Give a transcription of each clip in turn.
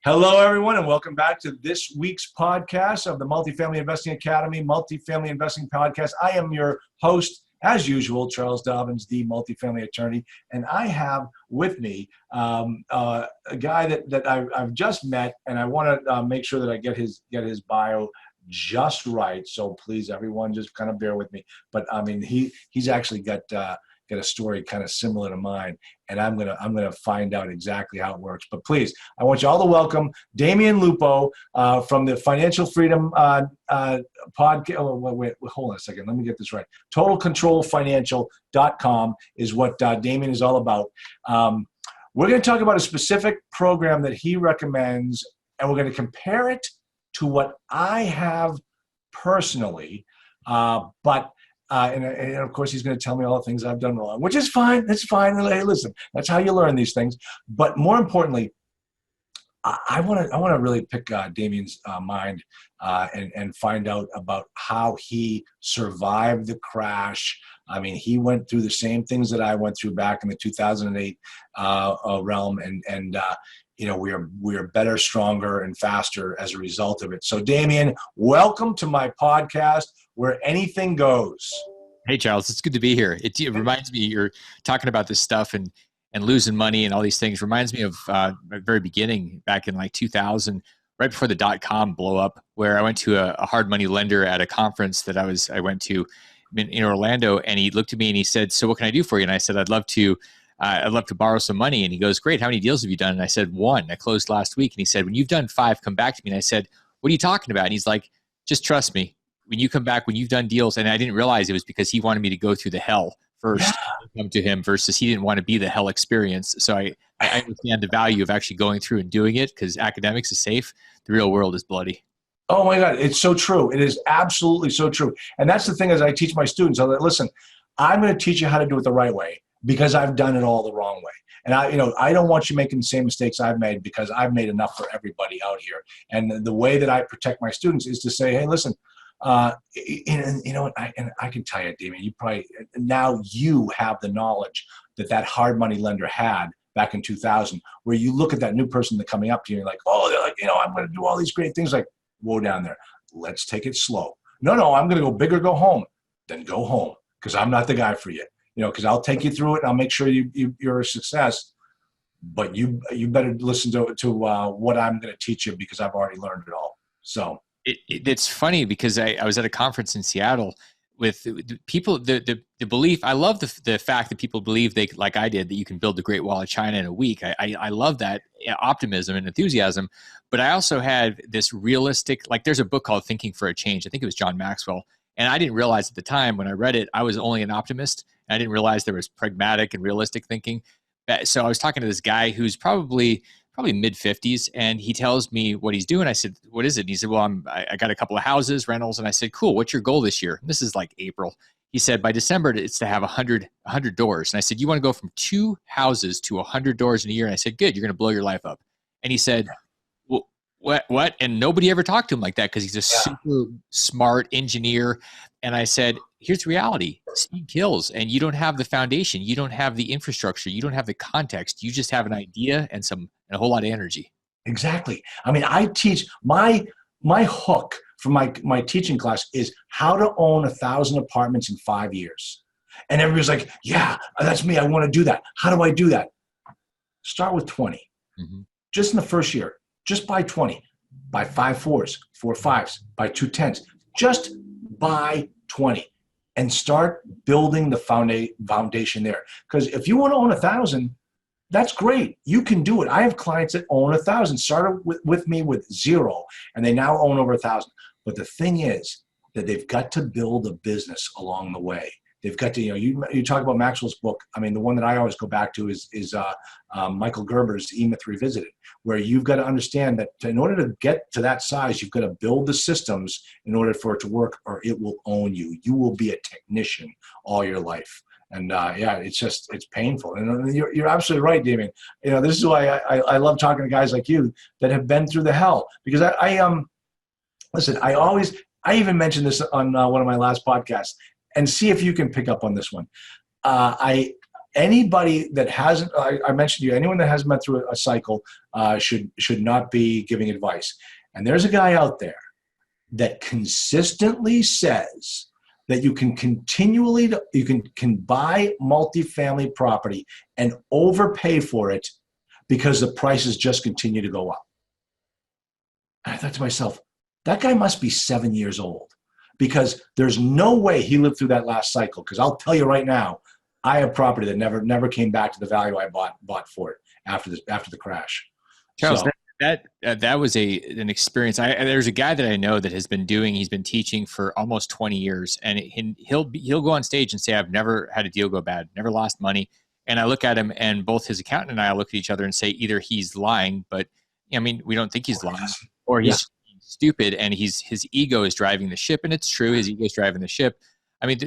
Hello, everyone, and welcome back to this week's podcast of the Multifamily Investing Academy, Multifamily Investing Podcast. I am your host, as usual, Charles Dobbins, the multifamily attorney, and I have with me a guy that I've just met, and I want to make sure that I get his bio just right. So please, everyone, just kind of bear with me. But I mean, he's actually got a story kind of similar to mine, and I'm gonna find out exactly how it works. But please, I want you all to welcome Damion Lupo from the Financial Freedom podcast. Oh, wait, hold on a second. Let me get this right. TotalControlFinancial.com is what Damion is all about. We're going to talk about a specific program that he recommends, and we're going to compare it to what I have personally, and of course, he's going to tell me all the things I've done wrong, which is fine. That's fine. Hey, listen, that's how you learn these things. But more importantly, I want to really pick Damion's mind and find out about how he survived the crash. I mean, he went through the same things that I went through back in the 2008 realm, and we are better, stronger, and faster as a result of it. So, Damion, welcome to my podcast, where anything goes. Hey, Charles, it's good to be here. It reminds me, you're talking about this stuff and losing money and all these things. Reminds me of the very beginning, back in like 2000, right before the .com blow up, where I went to a hard money lender at a conference that I went to in Orlando, and he looked at me and he said, "So what can I do for you?" And I said, I'd love to borrow some money. And he goes, "Great. How many deals have you done?" And I said, "1. I closed last week." And he said, "When you've done 5, come back to me." And I said, "What are you talking about?" And he's like, "Just trust me. When you come back, when you've done deals," and I didn't realize it was because he wanted me to go through the hell first, come to him, versus he didn't want to be the hell experience. So I understand the value of actually going through and doing it, because academics is safe. The real world is bloody. Oh my God, it's so true. It is absolutely so true. And that's the thing, as I teach my students, I'm like, listen, I'm going to teach you how to do it the right way, because I've done it all the wrong way. And I don't want you making the same mistakes I've made, because I've made enough for everybody out here. And the way that I protect my students is to say, hey, listen, and I can tell you, Damion, now you have the knowledge that hard money lender had back in 2000, where you look at that new person that's coming up to you and you're like, oh, they're like, I'm going to do all these great things. Like, whoa, down there, let's take it slow. No, I'm going to go big or go home. Then go home, because I'm not the guy for you. Because I'll take you through it and I'll make sure you're a success. But you better listen to what I'm going to teach you, because I've already learned it all. So. It's funny, because I was at a conference in Seattle with people, the belief. I love the fact that people believe like I did, that you can build the Great Wall of China in a week. I love that optimism and enthusiasm. But I also had this realistic, like there's a book called Thinking for a Change. I think it was John Maxwell. And I didn't realize at the time when I read it, I was only an optimist. And I didn't realize there was pragmatic and realistic thinking. So I was talking to this guy who's probably mid-50s, and he tells me what he's doing. I said, "What is it?" And he said, "Well, I got a couple of houses, rentals." And I said, "Cool. What's your goal this year?" And this is like April. He said, "By December, it's to have 100 doors." And I said, "You want to go from 2 houses to 100 doors in a year?" And I said, "Good. You're going to blow your life up." And he said, "Well, what?" And nobody ever talked to him like that, because he's a super smart engineer. And I said, here's the reality. Speed kills, and you don't have the foundation. You don't have the infrastructure. You don't have the context. You just have an idea and a whole lot of energy. Exactly. I mean, I teach my hook for my teaching class is how to own 1,000 apartments in 5 years. And everybody's like, yeah, that's me. I want to do that. How do I do that? Start with 20. Mm-hmm. Just in the first year, just buy 20, buy 5 4s, 4 5s, buy 2 10s, just buy 20. And start building the foundation there. Because if you want to own 1,000, that's great. You can do it. I have clients that own 1,000, started with me with 0, and they now own over 1,000. But the thing is that they've got to build a business along the way. They've got to, you talk about Maxwell's book. I mean, the one that I always go back to is Michael Gerber's E-Myth Revisited, where you've got to understand that in order to get to that size, you've got to build the systems in order for it to work, or it will own you. You will be a technician all your life. And it's painful. And you're absolutely right, Damion. This is why I love talking to guys like you that have been through the hell, because listen, I even mentioned this on one of my last podcasts. And see if you can pick up on this one. anybody that hasn't, I mentioned to you, anyone that hasn't been through a cycle should not be giving advice. And there's a guy out there that consistently says that you can can buy multifamily property and overpay for it because the prices just continue to go up. And I thought to myself, that guy must be 7 years old, because there's no way he lived through that last cycle. Because I'll tell you right now, I have property that never came back to the value I bought for it after the crash. Charles, So, that was an experience. There's a guy that I know that he's been teaching for almost 20 years, and he'll go on stage and say, I've never had a deal go bad, never lost money. And I look at him, and both his accountant and I look at each other and say, either he's lying, but I mean, we don't think he's lying, or he's stupid and his ego is driving the ship. And it's true, his ego is driving the ship. I mean,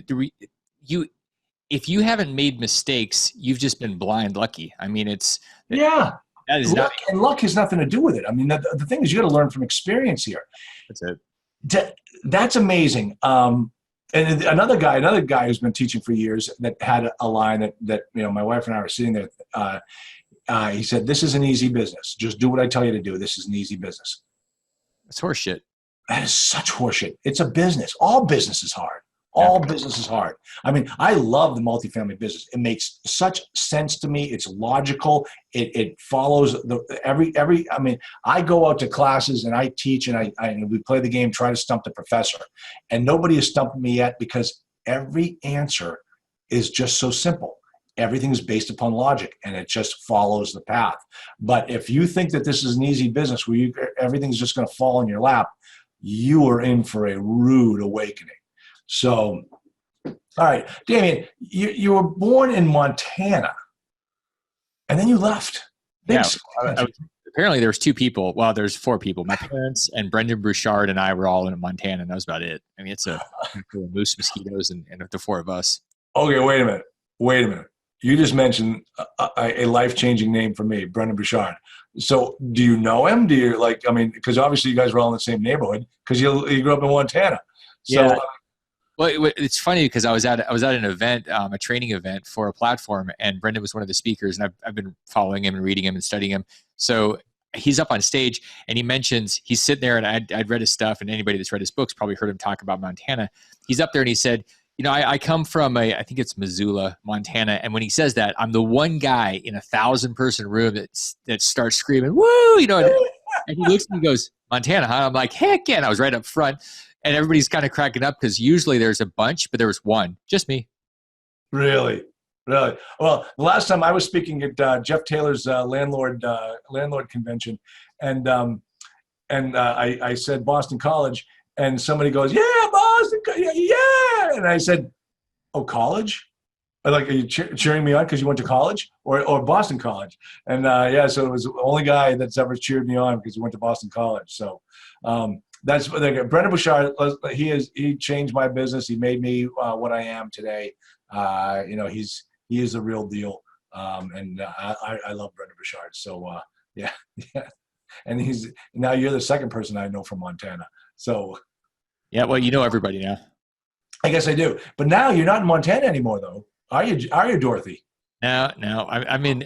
if you haven't made mistakes, you've just been blind lucky. I mean, that is luck has nothing to do with it. I mean, the thing is, you got to learn from experience here. That's it. That's amazing. And another guy who's been teaching for years that had a line that my wife and I were sitting there. He said, "This is an easy business. Just do what I tell you to do. This is an easy business." It's horseshit. That is such horseshit. It's a business. All business is hard. All business is hard. I mean, I love the multifamily business. It makes such sense to me. It's logical. It follows I mean, I go out to classes and I teach and we play the game, try to stump the professor. And nobody has stumped me yet, because every answer is just so simple. Everything is based upon logic, and it just follows the path. But if you think that this is an easy business where everything's just going to fall in your lap, you are in for a rude awakening. So, all right, Damion, you were born in Montana, and then you left. Apparently there was two people. Well, there's four people. My parents and Brendan Bouchard and I were all in Montana, and that was about it. I mean, it's a moose, mosquitoes, and the four of us. Okay, wait a minute. You just mentioned a life-changing name for me, Brendan Bouchard. So do you know him? Do you because obviously you guys were all in the same neighborhood because you grew up in Montana. So, yeah. Well, it's funny because I was at an event, a training event for a platform, and Brendan was one of the speakers, and I've been following him and reading him and studying him. So he's up on stage, and he mentions he's sitting there, and I'd read his stuff, and anybody that's read his books probably heard him talk about Montana. He's up there, and he said, I come from I think it's Missoula, Montana, and when he says that, I'm the one guy in a 1,000-person room that starts screaming, "Woo!" And he looks at me and goes, "Montana, huh?" I'm like, "Heck yeah!" And I was right up front. And everybody's kind of cracking up because usually there's a bunch, but there was one, just me. Really? Well, the last time I was speaking at Jeff Taylor's landlord convention, and I said Boston College, and somebody goes, "Yeah, Boston, yeah," and I said, "Oh, college? Are you cheering me on because you went to college or Boston College?" And so it was the only guy that's ever cheered me on because he went to Boston College. So. That's Brendan Bouchard. He changed my business. He made me what I am today. He is the real deal, and I love Brendan Bouchard. So yeah. And now you're the second person I know from Montana. So yeah, well, you know everybody now. I guess I do, but now you're not in Montana anymore, though. Are you, Dorothy? No. I mean,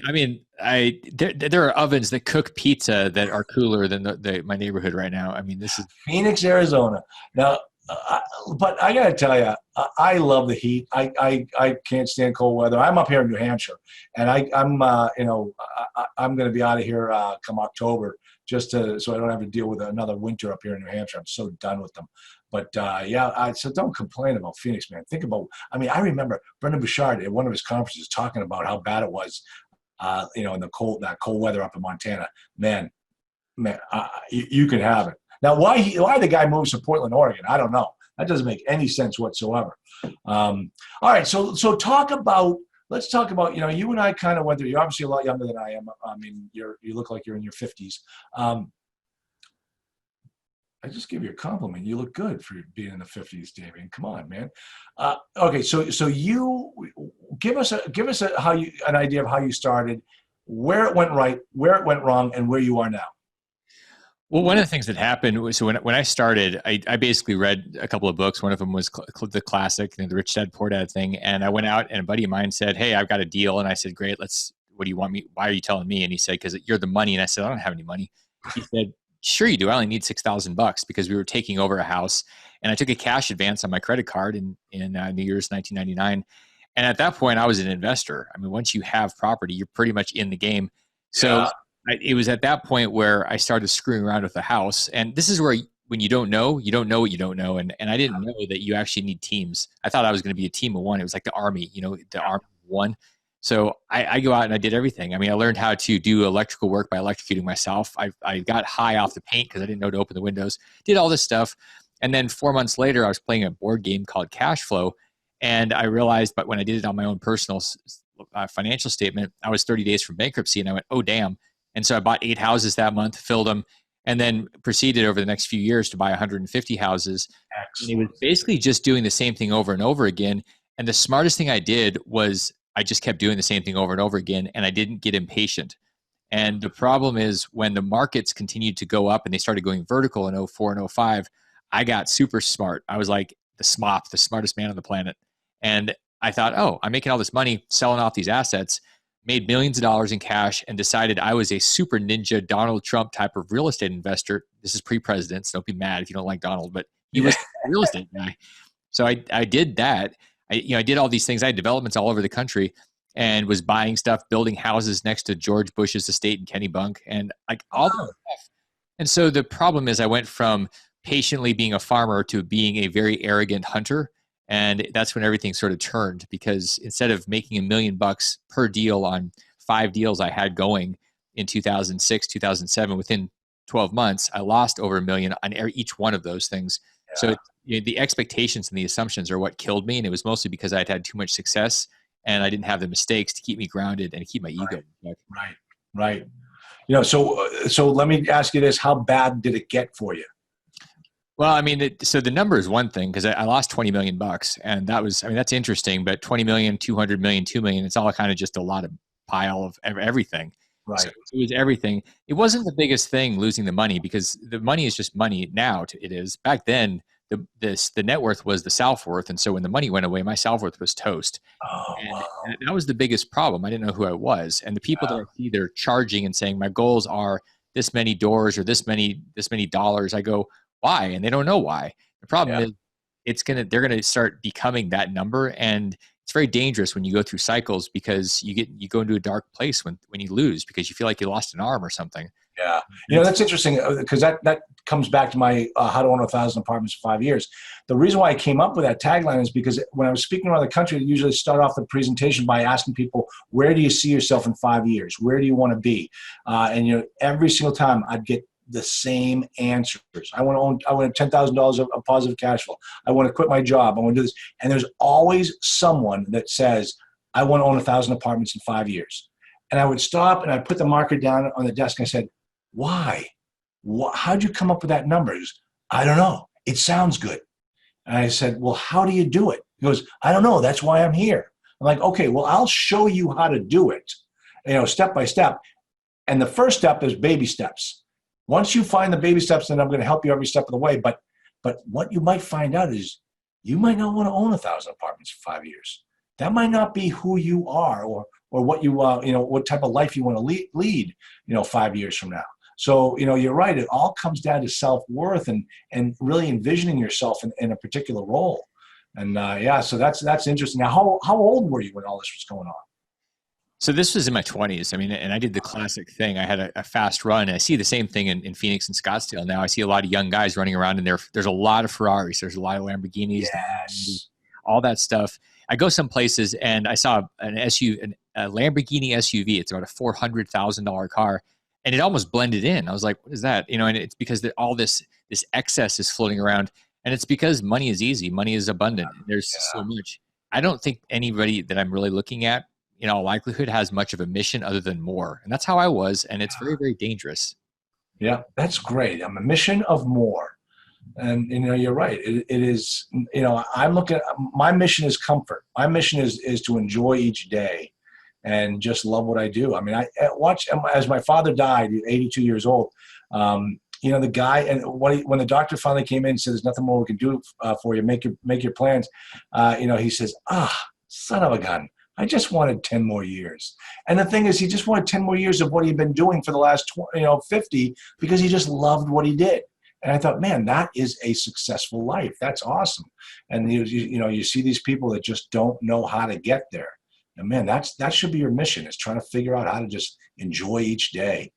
there are ovens that cook pizza that are cooler than my neighborhood right now. I mean, this is Phoenix, Arizona. Now, but I gotta tell you, I love the heat. I can't stand cold weather. I'm up here in New Hampshire, and I'm going to be out of here come October so I don't have to deal with another winter up here in New Hampshire. I'm so done with them. But so don't complain about Phoenix, man. I remember Brendan Bouchard at one of his conferences talking about how bad it was, in that cold weather up in Montana. Man, you can have it. Now, why the guy moves to Portland, Oregon? I don't know. That doesn't make any sense whatsoever. All right, so let's talk about you and I kind of went through. You're obviously a lot younger than I am. I mean, you look like you're in your 50s. I just give you a compliment. You look good for being in the 50s, Damion. Come on, man. Okay, so you give us an idea of how you started, where it went right, where it went wrong, and where you are now. Well, one of the things that happened was, so when I started, I basically read a couple of books. One of them was the classic, the Rich Dad Poor Dad thing. And I went out and a buddy of mine said, "Hey, I've got a deal." And I said, "Great. What do you want me? Why are you telling me?" And he said, "Because you're the money." And I said, "I don't have any money." He said, "Sure you do. I only need $6,000 because we were taking over a house and I took a cash advance on my credit card in New Year's 1999. And at that point I was an investor. I mean, once you have property, you're pretty much in the game. So Yeah. it was at that point where I started screwing around with the house. And this is where when you don't know what you don't know. And I didn't know that you actually need teams. I thought I was going to be a team of one. It was like the army, the army of one. So I go out and I did everything. I mean, I learned how to do electrical work by electrocuting myself. I got high off the paint because I didn't know to open the windows, did all this stuff. And then 4 months later, I was playing a board game called Cash Flow. And I realized, but when I did it on my own personal financial statement, I was 30 days from bankruptcy and I went, oh, damn. And so I bought 8 houses that month, filled them, and then proceeded over the next few years to buy 150 houses. Excellent. And it was basically just doing the same thing over and over again. And the smartest thing I did was I just kept doing the same thing over and over again, and I didn't get impatient. And the problem is when the markets continued to go up and they started going vertical in 04 and 05, I got super smart. I was like the SMOP, the smartest man on the planet. And I thought, oh, I'm making all this money selling off these assets, made millions of dollars in cash, and decided I was a super ninja Donald Trump type of real estate investor. This is pre-president, so don't be mad if you don't like Donald, but he was a real estate guy. So I did that. I did all these things. I had developments all over the country and was buying stuff, building houses next to George Bush's estate in Kennebunk and like all that stuff. And so the problem is I went from patiently being a farmer to being a very arrogant hunter. And that's when everything sort of turned, because instead of making $1 million per deal on 5 deals I had going in 2006, 2007, within 12 months, I lost over $1 million on each one of those things. Yeah. So the expectations and the assumptions are what killed me. And it was mostly because I'd had too much success and I didn't have the mistakes to keep me grounded and keep my ego. Right. So let me ask you this. How bad did it get for you? Well, I mean, so the number is one thing because I lost $20 million, and that's interesting. But 20 million, 200 million, 2 million, it's all kind of just a lot of pile of everything. Right. So it was everything. It wasn't the biggest thing losing the money because the money is just money now. It is. Back then, the net worth was the self worth, and so when the money went away, my self worth was toast. Oh, wow. And that was the biggest problem. I didn't know who I was, and the people that I see they're charging and saying my goals are this many doors or this many dollars. I go, why? And they don't know why. The problem is they're gonna start becoming that number, and it's very dangerous when you go through cycles because you go into a dark place when you lose because you feel like you lost an arm or something. Yeah, that's interesting because that comes back to my how to own 1,000 apartments in 5 years. The reason why I came up with that tagline is because when I was speaking around the country, I usually start off the presentation by asking people, where do you see yourself in 5 years? Where do you want to be? And every single time I'd get the same answers. I want $10,000 of positive cash flow. I want to quit my job. I want to do this. And there's always someone that says, I want to own 1,000 apartments in 5 years. And I would stop and I put the marker down on the desk and I said, why? How'd you come up with that number? He goes, I don't know. It sounds good. And I said, well, how do you do it? He goes, I don't know. That's why I'm here. I'm like, okay, well, I'll show you how to do it, step by step. And the first step is baby steps. Once you find the baby steps, then I'm going to help you every step of the way. But what you might find out is you might not want to own 1,000 apartments for 5 years. That might not be who you are or what you what type of life you want to lead 5 years from now. So you're right. It all comes down to self-worth and really envisioning yourself in a particular role. And so that's interesting. Now, how old were you when all this was going on? So this was in my 20s. I mean, and I did the classic thing. I had a fast run. And I see the same thing in Phoenix and Scottsdale now. I see a lot of young guys running around, and there's a lot of Ferraris. There's a lot of Lamborghinis, all that stuff. I go some places, and I saw a Lamborghini SUV. It's about a $400,000 car, and it almost blended in. I was like, what is that? And it's because all this excess is floating around, and it's because money is easy. Money is abundant. There's so much. I don't think anybody that I'm really looking at, in all likelihood, has much of a mission other than more. And that's how I was. And it's very, very dangerous. Yeah, that's great. I'm a mission of more. And, you're right. It is, I'm looking at, my mission is comfort. My mission is to enjoy each day and just love what I do. I mean, I watch, as my father died at 82 years old, the guy, and when the doctor finally came in and said, there's nothing more we can do for you, make your plans. He says, son of a gun. I just wanted 10 more years. And the thing is, he just wanted 10 more years of what he'd been doing for the last 50, because he just loved what he did. And I thought, man, that is a successful life. That's awesome. And you see these people that just don't know how to get there. And man, that should be your mission, is trying to figure out how to just enjoy each day.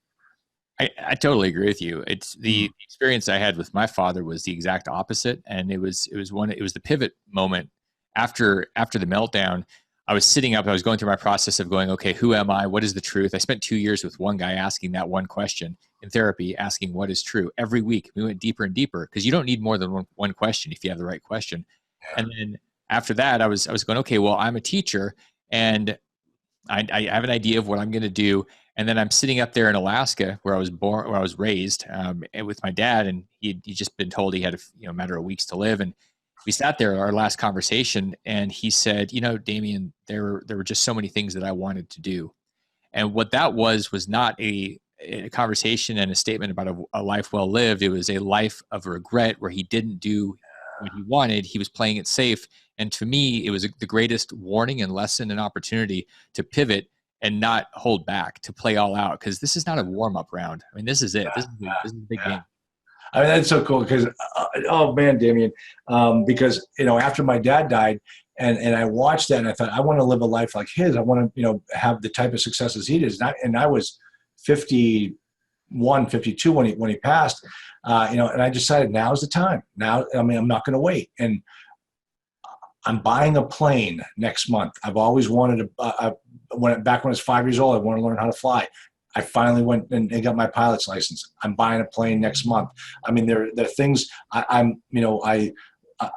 I totally agree with you. It's the experience I had with my father was the exact opposite. And it was the pivot moment after the meltdown. I was sitting up, I was going through my process of going, okay, who am I? What is the truth? I spent 2 years with one guy asking that one question in therapy, asking what is true every week. We went deeper and deeper, because you don't need more than one question if you have the right question. And then after that, I was going, okay, well, I'm a teacher and I have an idea of what I'm going to do. And then I'm sitting up there in Alaska, where I was born, where I was raised, and with my dad, and he'd just been told he had a matter of weeks to live. And we sat there, our last conversation, and he said, Damion, there were just so many things that I wanted to do. And what that was not a conversation and a statement about a life well lived. It was a life of regret, where he didn't do what he wanted. He was playing it safe. And to me, it was the greatest warning and lesson and opportunity to pivot and not hold back, to play all out, because this is not a warm-up round. I mean, this is it. This is a big game. I mean, that's so cool, because, oh man, Damion, because, after my dad died, and I watched that, and I thought, I want to live a life like his. I want to, have the type of successes he did. And I was 51, 52 when he passed, and I decided, now's the time. Now, I mean, I'm not going to wait. And I'm buying a plane next month. I've always wanted to, back when I was 5 years old, I wanted to learn how to fly. I finally went and got my pilot's license. I'm buying a plane next month. I mean, there are things I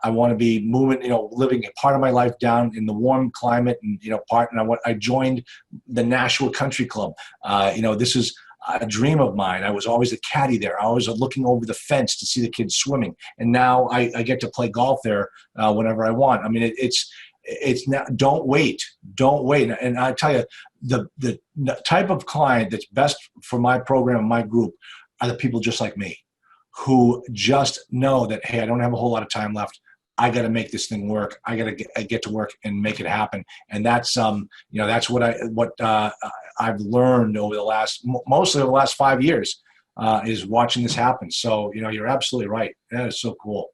want to be moving, living a part of my life down in the warm climate, and, I joined the Nashua Country Club. This is a dream of mine. I was always a caddy there. I was looking over the fence to see the kids swimming. And now I get to play golf there whenever I want. I mean, it's not, don't wait. And I tell you, the type of client that's best for my program and my group are the people just like me, who just know that, hey, I don't have a whole lot of time left. I got to make this thing work. I got to get to work and make it happen. And that's that's what I've learned over mostly over the last 5 years, is watching this happen. So you're absolutely right. That is so cool.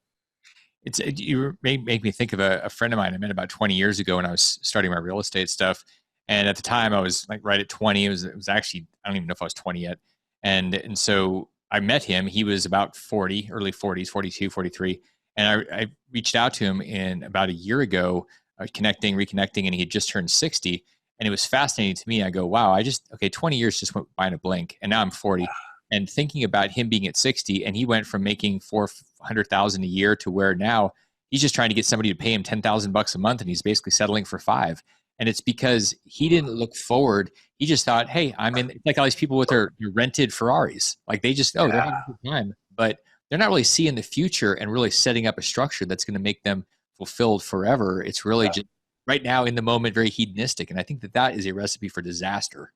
You make me think of a friend of mine I met about 20 years ago when I was starting my real estate stuff. And at the time I was like right at 20. It was actually, I don't even know if I was 20 yet. And so I met him. He was about 40, early 40s, 42, 43. And I reached out to him in about a year ago, reconnecting, and he had just turned 60. And it was fascinating to me. I go, wow, 20 years just went by in a blink. And now I'm 40. And thinking about him being at 60, and he went from making $400,000 a year to where now he's just trying to get somebody to pay him $10,000 a month, and he's basically settling for $5,000. And it's because he didn't look forward. He just thought, hey, I'm in, like all these people with their rented Ferraris. Like they just, they're having a good time, but they're not really seeing the future and really setting up a structure that's going to make them fulfilled forever. It's really just right now in the moment, very hedonistic. And I think that is a recipe for disaster.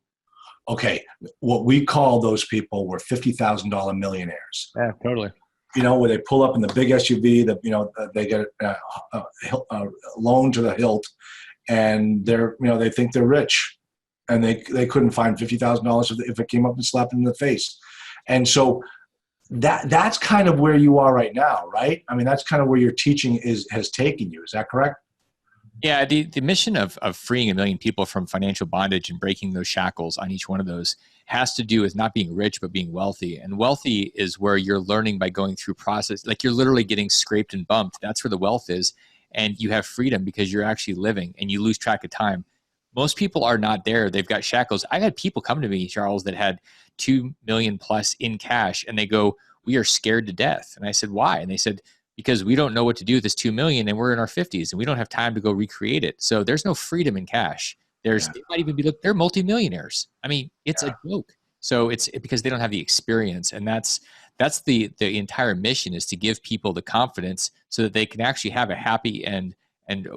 Okay, what we call those people were $50,000 millionaires. Yeah, totally. Where they pull up in the big SUV, they get a loan to the hilt, and they think they're rich, and they couldn't find $50,000 if it came up and slapped them in the face. And so that's kind of where you are right now, right? I mean, that's kind of where your teaching has taken you. Is that correct? Yeah, the mission of freeing 1 million people from financial bondage and breaking those shackles on each one of those has to do with not being rich, but being wealthy. And wealthy is where you're learning by going through process. Like you're literally getting scraped and bumped. That's where the wealth is. And you have freedom because you're actually living and you lose track of time. Most people are not there. They've got shackles. I've had people come to me, Charles, that had 2 million plus in cash, and they go, we are scared to death. And I said, why? And they said, because we don't know what to do with this 2 million and we're in our 50s and we don't have time to go recreate it. So there's no freedom in cash. They might even be, they're multimillionaires. I mean, it's a joke. So it's because they don't have the experience. And that's the entire mission, is to give people the confidence so that they can actually have a happy and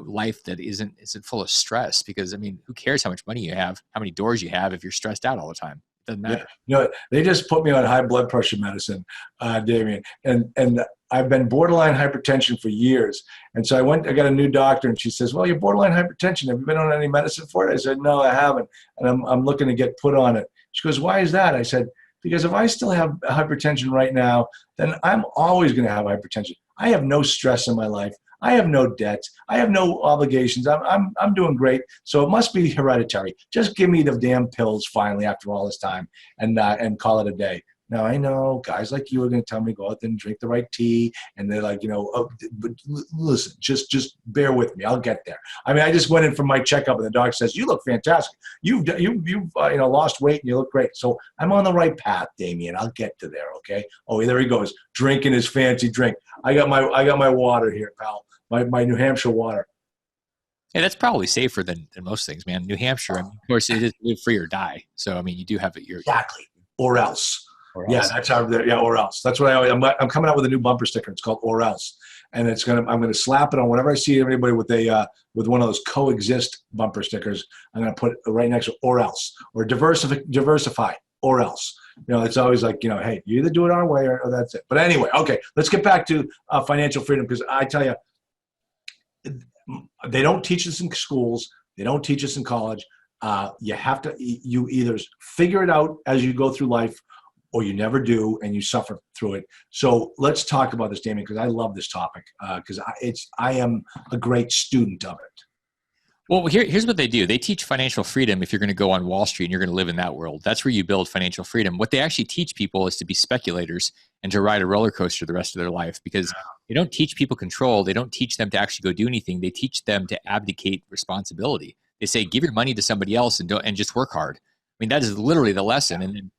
life that isn't full of stress. Because I mean, who cares how much money you have, how many doors you have if you're stressed out all the time? Doesn't Yeah. matter. They just put me on high blood pressure medicine, Damion, and I've been borderline hypertension for years. And so I got a new doctor, and she says, "Well, you're borderline hypertension. Have you been on any medicine for it?" I said, "No, I haven't, and I'm looking to get put on it." She goes, "Why is that?" I said, "Because if I still have hypertension right now, then I'm always going to have hypertension. I have no stress in my life. I have no debts. I have no obligations. I'm doing great. So it must be hereditary. Just give me the damn pills finally after all this time and call it a day." Now I know guys like you are going to tell me go out there and drink the right tea, and they're like, oh, but listen, just bear with me. I'll get there. I mean, I just went in for my checkup, and the doctor says, "You look fantastic. You've lost weight and you look great." So I'm on the right path, Damion. I'll get to there. Okay. Oh, there he goes, drinking his fancy drink. I got my water here, pal. My New Hampshire water. Yeah, that's probably safer than most things, man. New Hampshire, I mean, of course, it is live free or die. So, I mean, you do have it. Exactly. Or else. Or Yeah, else. that's how. Yeah, or else. That's what I'm coming out with a new bumper sticker. It's called "Or Else," and I'm gonna slap it on whenever I see anybody with one of those coexist bumper stickers. I'm gonna put it right next to "Or Else" or diversify or else. It's always like, hey, you either do it our way or that's it. But anyway, okay, let's get back to financial freedom, because I tell you, they don't teach us in schools. They don't teach us in college. You either figure it out as you go through life, or you never do and you suffer through it. So let's talk about this, Damion, because I love this topic, because I am a great student of it. Well, here's what they do. They teach financial freedom if you're going to go on Wall Street and you're going to live in that world. That's where you build financial freedom. What they actually teach people is to be speculators and to ride a roller coaster the rest of their life, because they don't teach people control. They don't teach them to actually go do anything. They teach them to abdicate responsibility. They say, give your money to somebody else and just work hard. I mean, that is literally the lesson. And then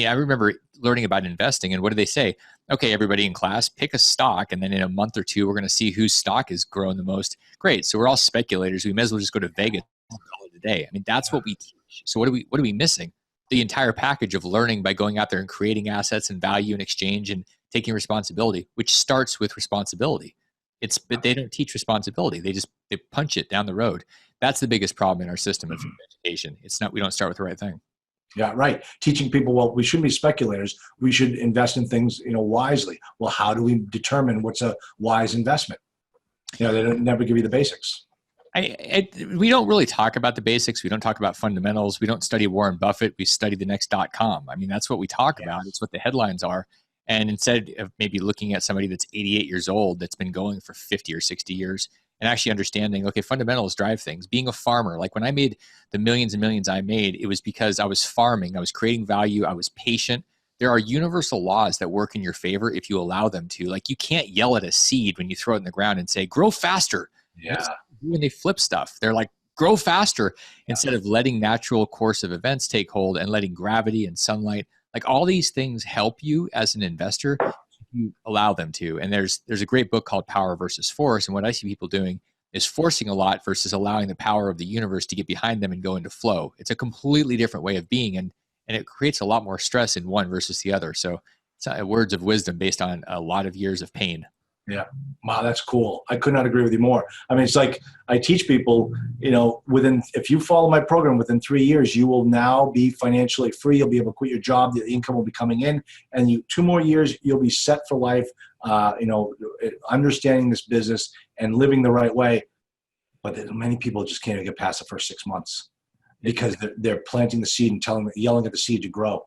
I remember learning about investing, and what do they say? Okay, everybody in class, pick a stock, and then in a month or two, we're going to see whose stock is growing the most. Great. So we're all speculators. We may as well just go to Vegas and call it a day. I mean, that's what we teach. So what are we missing? The entire package of learning by going out there and creating assets and value and exchange and taking responsibility, which starts with responsibility. But they don't teach responsibility. They punch it down the road. That's the biggest problem in our system of education. We don't start with the right thing. Yeah, right. Teaching people, well, we shouldn't be speculators. We should invest in things, wisely. Well, how do we determine what's a wise investment? They don't never give you the basics. We don't really talk about the basics. We don't talk about fundamentals. We don't study Warren Buffett. We study the next.com. I mean, that's what we talk about. It's what the headlines are. And instead of maybe looking at somebody that's 88 years old, that's been going for 50 or 60 years, and actually understanding, okay, fundamentals drive things. Being a farmer, like when I made the millions and millions I made, it was because I was farming, I was creating value, I was patient. There are universal laws that work in your favor if you allow them to. Like, you can't yell at a seed when you throw it in the ground and say, grow faster. Yeah. When they flip stuff, they're like, grow faster, instead of letting natural course of events take hold and letting gravity and sunlight, like all these things help you as an investor. You allow them to. And there's a great book called Power versus Force. And what I see people doing is forcing a lot versus allowing the power of the universe to get behind them and go into flow. It's a completely different way of being. And it creates a lot more stress in one versus the other. So it's words of wisdom based on a lot of years of pain. Yeah. Wow, that's cool. I could not agree with you more. I mean, it's like I teach people, if you follow my program, within 3 years, you will now be financially free. You'll be able to quit your job. The income will be coming in, and 2 more years, you'll be set for life, understanding this business and living the right way. But many people just can't even get past the first 6 months because they're planting the seed and yelling at the seed to grow.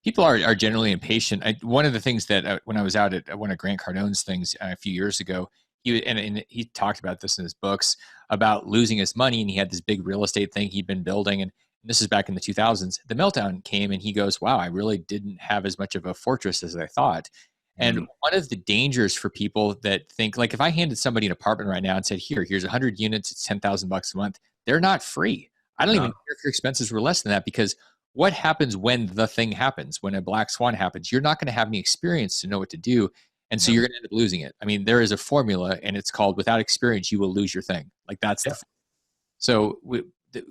People are generally impatient. One of the things that when I was out at one of Grant Cardone's things a few years ago, he talked about this in his books about losing his money, and he had this big real estate thing he'd been building, and this is back in the 2000s. The meltdown came, and he goes, "Wow, I really didn't have as much of a fortress as I thought." And one of the dangers for people that think, like, if I handed somebody an apartment right now and said, here's 100 units, it's $10,000 a month, they're not free. I don't even care if your expenses were less than that, because what happens when the thing happens, when a black swan happens? You're not going to have any experience to know what to do. And so you're going to end up losing it. I mean, there is a formula, and it's called without experience, you will lose your thing. Like, that's so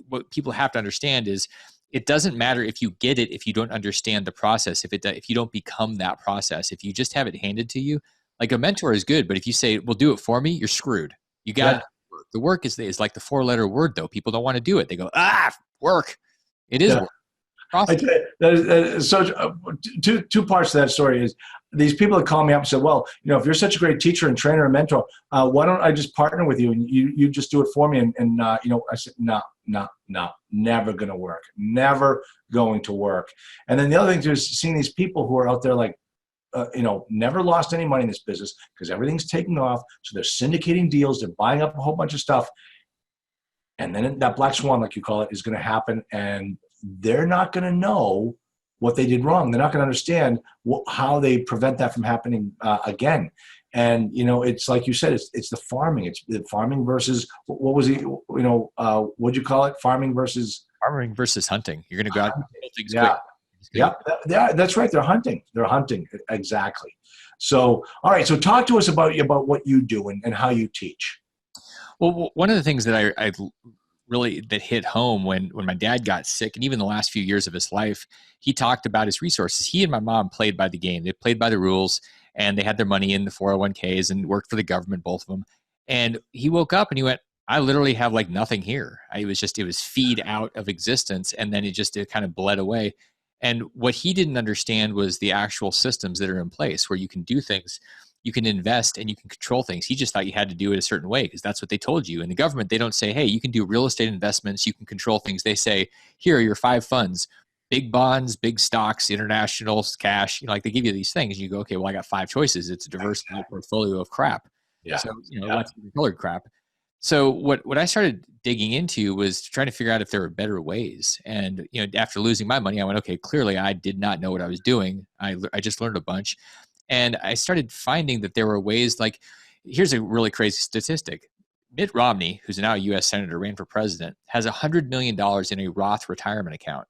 what people have to understand is it doesn't matter if you get it, if you don't understand the process, if you don't become that process, if you just have it handed to you. Like, a mentor is good, but if you say, well, do it for me, you're screwed. You got the work is like the 4-letter word, though. People don't want to do it. They go, work. It is work. I tell you, so two parts to that story is these people that call me up and said, well, if you're such a great teacher and trainer and mentor, why don't I just partner with you and you just do it for me? And I said, no, never going to work. Never going to work. And then the other thing too is seeing these people who are out there like, never lost any money in this business because everything's taking off. So they're syndicating deals. They're buying up a whole bunch of stuff. And then that black swan, like you call it, is going to happen. And they're not going to know what they did wrong. They're not going to understand how they prevent that from happening again. And, it's like you said, it's the farming. It's the farming versus, what was it, what'd you call it? Farming versus hunting. You're going to go out and kill things yeah. quick. Yeah, that's right. They're hunting. Exactly. So, all right. So talk to us about what you do and how you teach. Well, one of the things that I really that hit home when my dad got sick, and even the last few years of his life, he talked about his resources. He and my mom played by the game. They played by the rules, and they had their money in the 401ks and worked for the government, both of them. And he woke up and he went, I literally have like nothing here. It was feed out of existence, and then it kind of bled away. And what he didn't understand was the actual systems that are in place where you can do things, you can invest, and you can control things. He just thought you had to do it a certain way because that's what they told you. In the government, they don't say, hey, you can do real estate investments, you can control things. They say, here are your 5 funds, big bonds, big stocks, international cash. Like they give you these things. And you go, okay, well, I got 5 choices. It's a diverse portfolio of crap. Yeah. So, lots of colored crap. So what I started digging into was trying to figure out if there were better ways. And, after losing my money, I went, okay, clearly I did not know what I was doing. I just learned a bunch. And I started finding that there were ways like, here's a really crazy statistic. Mitt Romney, who's now a U.S. Senator, ran for president, has $100 million in a Roth retirement account.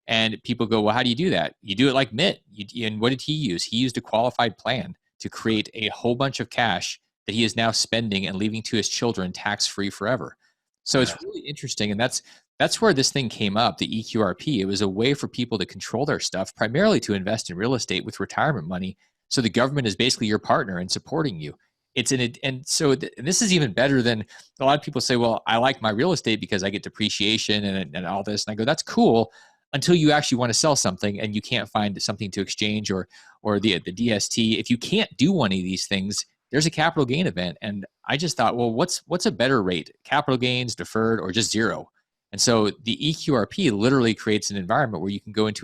And people go, well, how do you do that? You do it like Mitt. And what did he use? He used a qualified plan to create a whole bunch of cash that he is now spending and leaving to his children tax-free forever. So it's really interesting. And that's where this thing came up, the EQRP. It was a way for people to control their stuff, primarily to invest in real estate with retirement money. So the government is basically your partner in supporting you. And this is even better than a lot of people say, well, I like my real estate because I get depreciation and all this. And I go, that's cool until you actually want to sell something and you can't find something to exchange or the DST. If you can't do one of these things, there's a capital gain event. And I just thought, well, what's a better rate? Capital gains, deferred, or just zero? And so the EQRP literally creates an environment where you can go into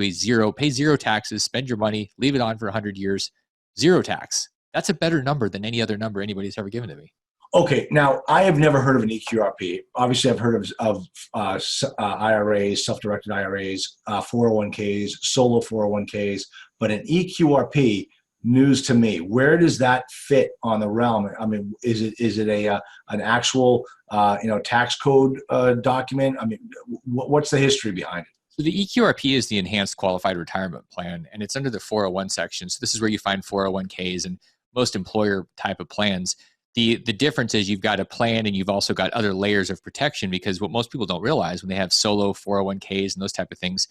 pay zero taxes, spend your money, leave it on for 100 years, zero tax. That's a better number than any other number anybody's ever given to me. Okay, now I have never heard of an EQRP. Obviously, I've heard of IRAs, self-directed IRAs, 401ks, solo 401ks, but an EQRP, news to me. Where does that fit on the realm? I mean, is it an actual tax code document? I mean, what's the history behind it? So the EQRP is the Enhanced Qualified Retirement Plan, and it's under the 401 section. So this is where you find 401ks and most employer type of plans. The difference is you've got a plan and you've also got other layers of protection, because what most people don't realize when they have solo 401ks and those type of things,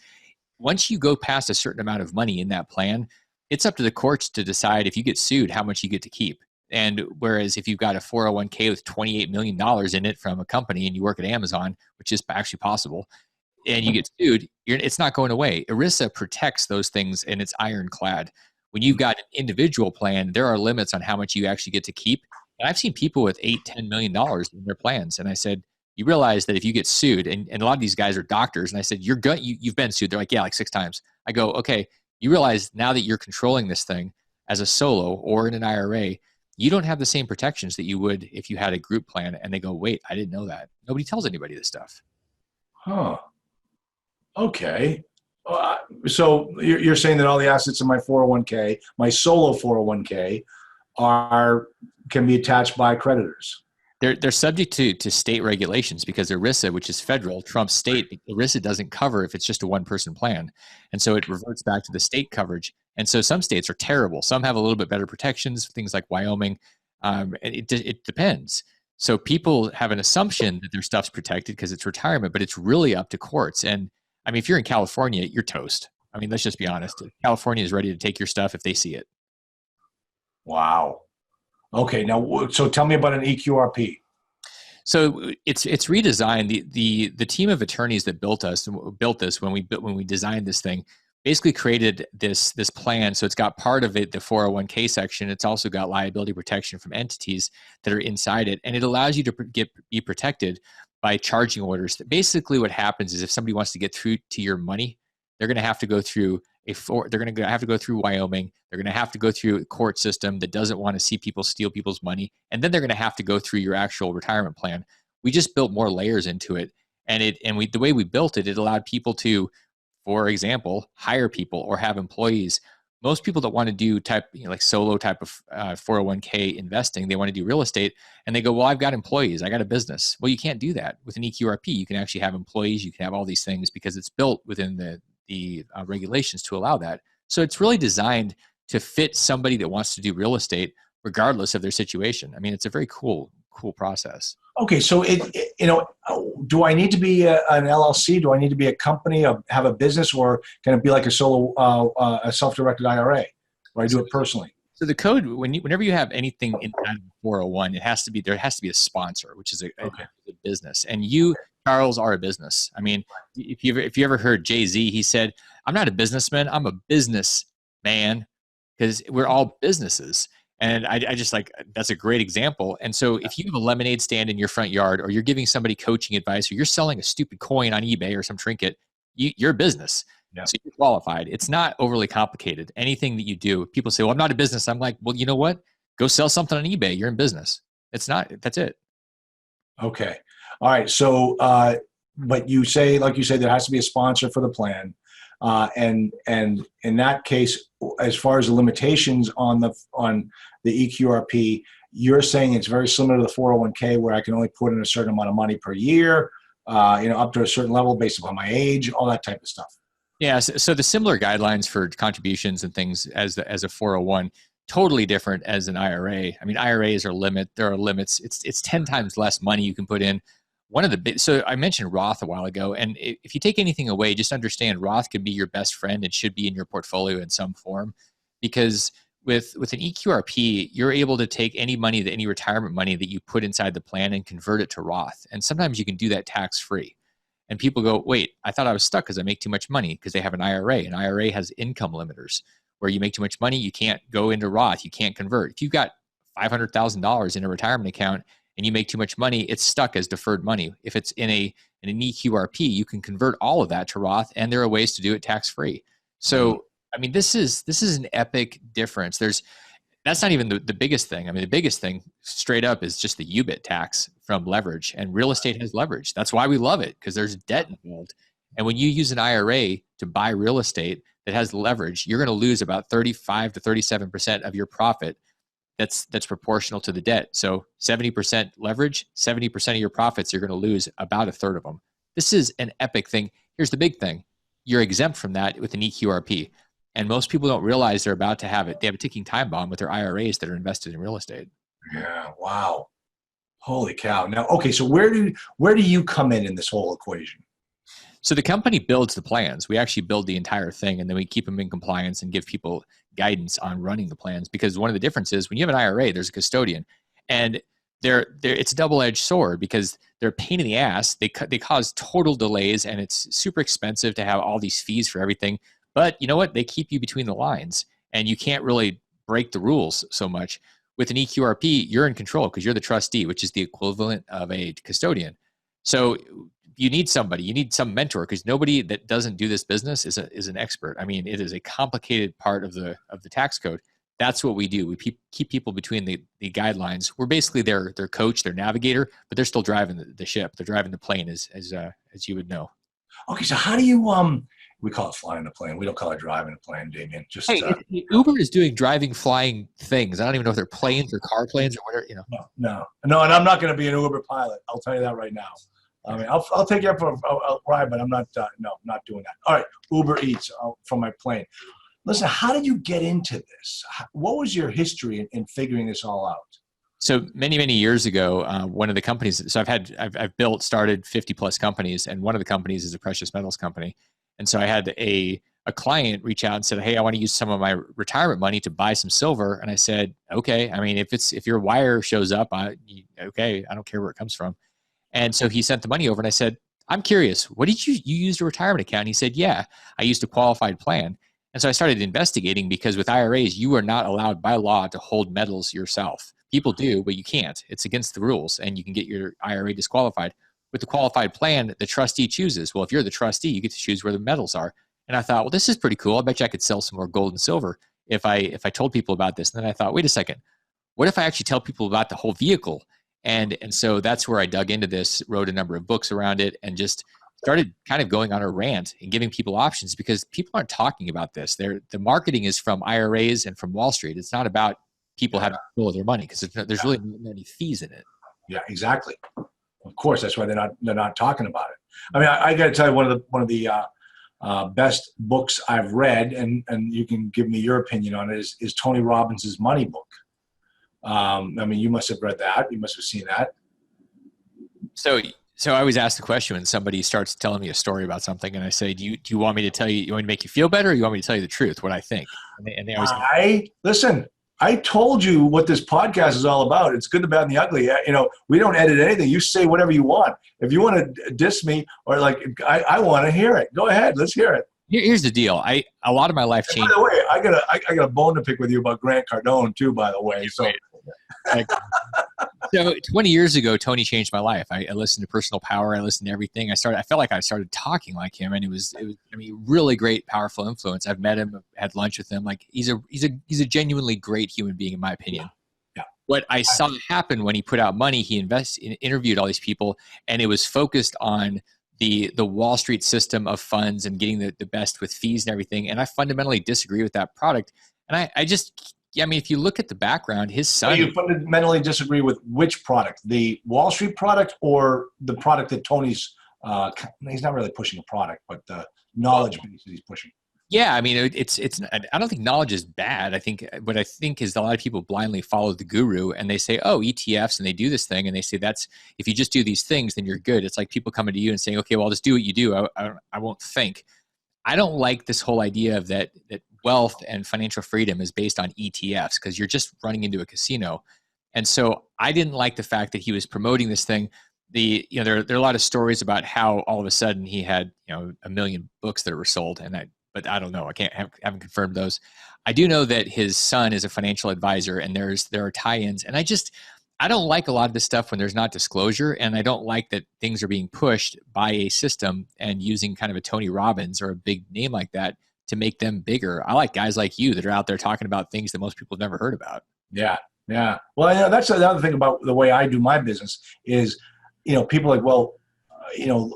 once you go past a certain amount of money in that plan, it's up to the courts to decide if you get sued, how much you get to keep. And whereas if you've got a 401k with $28 million in it from a company and you work at Amazon, which is actually possible, and you get sued, it's not going away. ERISA protects those things and it's ironclad. When you've got an individual plan, there are limits on how much you actually get to keep. And I've seen people with $8-10 million in their plans. And I said, you realize that if you get sued, and a lot of these guys are doctors, and I said, you've been sued. They're like, yeah, like 6 times. I go, okay, you realize now that you're controlling this thing as a solo or in an IRA, you don't have the same protections that you would if you had a group plan. And they go, wait, I didn't know that. Nobody tells anybody this stuff. Huh. Okay. So you're saying that all the assets in my 401k, my solo 401k, can be attached by creditors? They're subject to state regulations, because ERISA, which is federal, trumps state. ERISA doesn't cover if it's just a one-person plan. And so it reverts back to the state coverage. And so some states are terrible. Some have a little bit better protections, things like Wyoming. It depends. So people have an assumption that their stuff's protected because it's retirement, but it's really up to courts. And I mean, if you're in California, you're toast. I mean, let's just be honest. California is ready to take your stuff if they see it. Wow. Okay. Now, so tell me about an EQRP. So it's redesigned. The team of attorneys that built this when we designed this thing basically created this plan. So it's got part of it, the 401k section. It's also got liability protection from entities that are inside it, and it allows you to be protected by charging orders. Basically, what happens is if somebody wants to get through to your money, they're going to have to go through they're going to have to go through Wyoming. They're going to have to go through a court system that doesn't want to see people steal people's money, and then they're going to have to go through your actual retirement plan. We just built more layers into it, and the way we built it, it allowed people to, for example, hire people or have employees. Most people don't want to do like solo type of 401k investing. They want to do real estate, and they go, well, I've got employees, I got a business. Well, you can't do that with an EQRP. You can actually have employees. You can have all these things because it's built within the regulations to allow that. So it's really designed to fit somebody that wants to do real estate regardless of their situation. I mean, it's a very cool process. Okay, so do I need to be an LLC? Do I need to be a company, have a business, or can it be like a solo, a self-directed IRA, where I do it personally? So the code, whenever you have anything inside of 401, there has to be a sponsor, which is a business, and you, Charles, are a business. I mean, if you ever heard Jay-Z, he said, "I'm not a businessman, I'm a businessman," because we're all businesses. And I just like, that's a great example. And so if you have a lemonade stand in your front yard, or you're giving somebody coaching advice, or you're selling a stupid coin on eBay or some trinket, you're a business. Yeah. So you're qualified. It's not overly complicated. Anything that you do, people say, well, I'm not a business. I'm like, well, you know what? Go sell something on eBay. You're in business. It's not, that's it. Okay. All right. So, but you say, like you said, there has to be a sponsor for the plan. And in that case, as far as the limitations on the EQRP, you're saying it's very similar to the 401k, where I can only put in a certain amount of money per year, up to a certain level based upon my age, all that type of stuff. Yeah. So the similar guidelines for contributions and things as a 401, totally different as an IRA. I mean, IRAs are there are limits. It's 10 times less money you can put in. So I mentioned Roth a while ago, and if you take anything away, just understand Roth could be your best friend and should be in your portfolio in some form, because with an EQRP, you're able to take any retirement money that you put inside the plan and convert it to Roth. And sometimes you can do that tax-free. And people go, wait, I thought I was stuck because I make too much money, because they have an IRA. An IRA has income limiters where you make too much money, you can't go into Roth, you can't convert. If you've got $500,000 in a retirement account and you make too much money, it's stuck as deferred money. If it's in an EQRP, you can convert all of that to Roth, and there are ways to do it tax-free. So, I mean, this is an epic difference. That's not even the biggest thing. I mean, the biggest thing straight up is just the UBIT tax from leverage, and real estate has leverage. That's why we love it, because there's debt involved. And when you use an IRA to buy real estate that has leverage, you're going to lose about 35 to 37% of your profit. That's proportional to the debt. So 70% leverage, 70% of your profits, you're going to lose about a third of them. This is an epic thing. Here's the big thing. You're exempt from that with an EQRP. And most people don't realize they're about to have it. They have a ticking time bomb with their IRAs that are invested in real estate. Yeah. Wow. Holy cow. Now, okay. So where do you come in this whole equation? So the company builds the plans. We actually build the entire thing, and then we keep them in compliance and give people guidance on running the plans. Because one of the differences, when you have an IRA, there's a custodian, and it's a double-edged sword, because they're a pain in the ass. They cause total delays, and it's super expensive to have all these fees for everything. But you know what? They keep you between the lines, and you can't really break the rules so much. With an EQRP, you're in control because you're the trustee, which is the equivalent of a custodian. So you need some mentor, because nobody that doesn't do this business is an expert. I mean, it is a complicated part of the tax code. That's what we do. We keep people between the guidelines. We're basically their coach, their navigator, but they're still driving the ship. They're driving the plane, as you would know. Okay, so how do you we call it flying the plane. We don't call it driving the plane, Damion. Just Uber is doing driving, flying things. I don't even know if they're planes or car planes or whatever. No, and I'm not going to be an Uber pilot. I'll tell you that right now. I mean, I'll take you up for a ride, but I'm not. No, not doing that. All right, Uber Eats from my plane. Listen, how did you get into this? What was your history in figuring this all out? So many years ago, one of the companies. So I've started 50 plus companies, and one of the companies is a precious metals company. And so I had a client reach out and said, "Hey, I want to use some of my retirement money to buy some silver." And I said, "Okay. I mean, if your wire shows up, okay, I don't care where it comes from." And so he sent the money over and I said, I'm curious, what did you used a retirement account? And he said, yeah, I used a qualified plan. And so I started investigating because with IRAs, you are not allowed by law to hold metals yourself. People do, but you can't. It's against the rules and you can get your IRA disqualified. With the qualified plan, the trustee chooses. Well, if you're the trustee, you get to choose where the metals are. And I thought, well, this is pretty cool. I bet you I could sell some more gold and silver if I told people about this. And then I thought, wait a second, what if I actually tell people about the whole vehicle? And so that's where I dug into this, wrote a number of books around it, and just started kind of going on a rant and giving people options because people aren't talking about this. The marketing is from IRAs and from Wall Street. It's not about people having control of their money because there's really not any fees in it. Yeah, exactly. Of course, that's why they're not talking about it. I mean, I got to tell you, one of the best books I've read, and you can give me your opinion on it, is Tony Robbins' Money Book. I mean, you must have read that. You must have seen that. So I always ask the question when somebody starts telling me a story about something, and I say, do you want me to tell you? You want me to make you feel better, or you want me to tell you the truth, what I think? And they always listen. I told you what this podcast is all about. It's good, the bad, and the ugly. You know, we don't edit anything. You say whatever you want. If you want to diss me or I want to hear it. Go ahead. Let's hear it. Here's the deal. A lot of my life changed. By the way, I got a bone to pick with you about Grant Cardone too. By the way, so. So 20 years ago, Tony changed my life. I listened to Personal Power. I listened to everything. I felt like I started talking like him, and it was I mean, really great, powerful influence. I've met him, had lunch with him. Like he's a genuinely great human being, in my opinion. Yeah. What I saw happen when he put out money, he interviewed all these people, and it was focused on the Wall Street system of funds and getting the best with fees and everything. And I fundamentally disagree with that product. And I mean, if you look at the background, his son. You fundamentally disagree with which product, the Wall Street product or the product that Tony's, he's not really pushing a product, but the knowledge base that he's pushing. Yeah. I mean, I don't think knowledge is bad. I think what I think is a lot of people blindly follow the guru and they say, oh, ETFs, and they do this thing. And they say, if you just do these things, then you're good. It's like people coming to you and saying, okay, well, I'll just do what you do. I won't think. I don't like this whole idea of that wealth and financial freedom is based on ETFs because you're just running into a casino. And so I didn't like the fact that he was promoting this thing. There are a lot of stories about how all of a sudden he had 1 million books that were sold, but I don't know. Haven't confirmed those. I do know that his son is a financial advisor, and there are tie-ins. And I don't like a lot of this stuff when there's not disclosure, and I don't like that things are being pushed by a system and using kind of a Tony Robbins or a big name like that to make them bigger. I like guys like you that are out there talking about things that most people have never heard about. Yeah. Yeah. Well, that's another thing about the way I do my business is, people are like, well,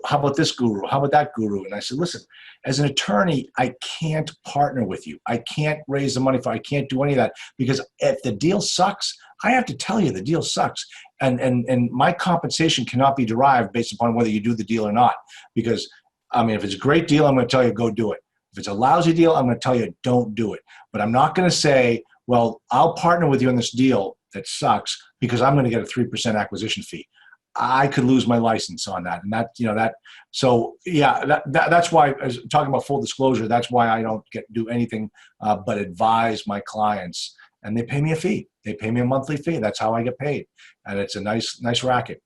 how about this guru? How about that guru? And I said, listen, as an attorney, I can't partner with you. I can't raise the money I can't do any of that because if the deal sucks, I have to tell you the deal sucks. And my compensation cannot be derived based upon whether you do the deal or not. Because, I mean, if it's a great deal, I'm going to tell you, go do it. If it's a lousy deal, I'm going to tell you, don't do it. But I'm not going to say, well, I'll partner with you on this deal that sucks because I'm going to get a 3% acquisition fee. I could lose my license on that. And so yeah, that's why, as talking about full disclosure, that's why I don't do anything but advise my clients, and they pay me a fee. They pay me a monthly fee. That's how I get paid. And it's a nice racket.